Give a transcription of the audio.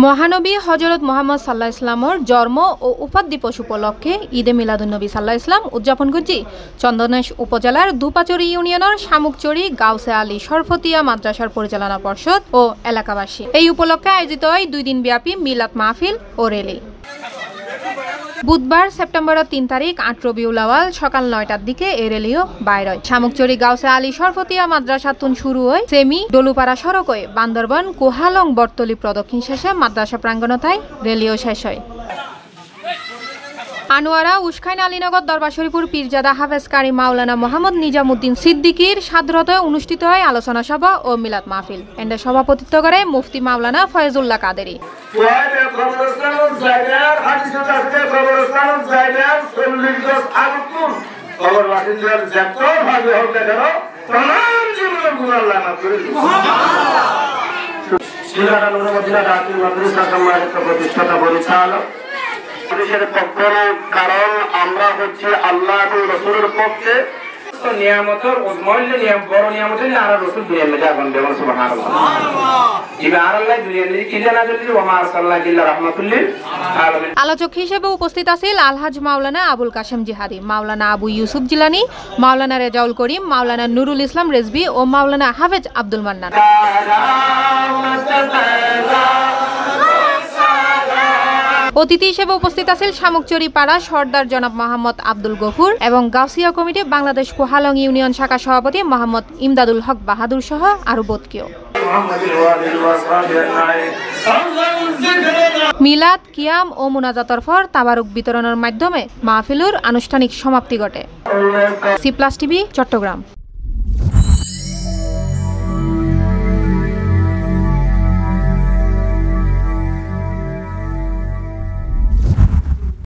মহানবী হজরত মোহাম্মদ সাল্লাহ ইসলামর জন্ম ও উপাদ দিবস উপলক্ষে ঈদে মিলাদুন্নবী সাল্লাহ ইসলাম উদযাপন করছি চন্দনেশ উপজেলার দুপাচড়ি ইউনিয়নের শামুকচড়ি গাউসে আলী শরফতিয়া মাদ্রাসার পরিচালনা পর্ষদ ও এলাকাবাসী। এই উপলক্ষে আয়োজিত হয় 2 দিন ব্যাপী মিলাদ মাহফিল ও রেলি। বুধবার সেপ্টেম্বরের 3 তারিখ 8 রবিউল আওয়াল সকাল 9টার দিকে এই রেলিও বাইর হয়। শামুকচড়ি গাউসে আলী শরফতিয়া মাদ্রাসাতুন শুরু হয় সেমি ডলুপাড়া সড়ক হয়ে বান্দরবান কোহালং বর্তলি প্রদক্ষিণ শেষে মাদ্রাসা প্রাঙ্গণতায় রেলিও শেষ হয়। আনোয়ারা উস্কাইন আলীনগর দরবার শরীফুর পীরজাদা হাফেজ কারি মাওলানা মোহাম্মদ নিজামুদ্দিন সিদ্দিকীর সাদরতে অনুষ্ঠিত হয় আলোচনা সভা ও মিলাদ মাহফিল। এন্ডে সভাপতিত্ব করে মুফতি মাওলানা ফয়েজুল্লাহ কাদেরী। কারণ আমরা হচ্ছে আল্লাহ রসুলের পক্ষে নিয়ামতের মূল্য নিয়ম বড় নিয়ামত আর রসুল দুনিয়ার মধ্যে আগুন দেবেন সুবহানাল্লাহ। এবার আল্লাহ দুনিয়ার মধ্যে কি জানা যদি ওমা আরসালনাকা ইল্লা রাহমাতুল লিল আলামিন। আলোচক হিসেবে উপস্থিত আছেন আলহাজ মাওলানা আবুল কাশেম জিহাদি, মাওলানা আবু ইউসুফ জিলানী, মাওলানা রেজাউল করিম, মাওলানা নুরুল ইসলাম রেজবি ও মাওলানা হাফেজ আব্দুল মান্নান। অতিথি হিসেবে উপস্থিত আছেন শামুকচড়ি পাড়া সর্দার জনাব মোহাম্মদ আব্দুল গফুর এবং গাউসিয়া কমিটি বাংলাদেশ কোহালং ইউনিয়ন শাখা সভাপতি মোহাম্মদ ইমদাদুল হক বাহাদুর সহ আরো বতকেও। মিলাদ কিয়াম ও মুনাজাতর পর তাবারুক বিতরণের মাধ্যমে মাহফিলুর আনুষ্ঠানিক সমাপ্তি ঘটে। সি+ টিভি, চট্টগ্রাম।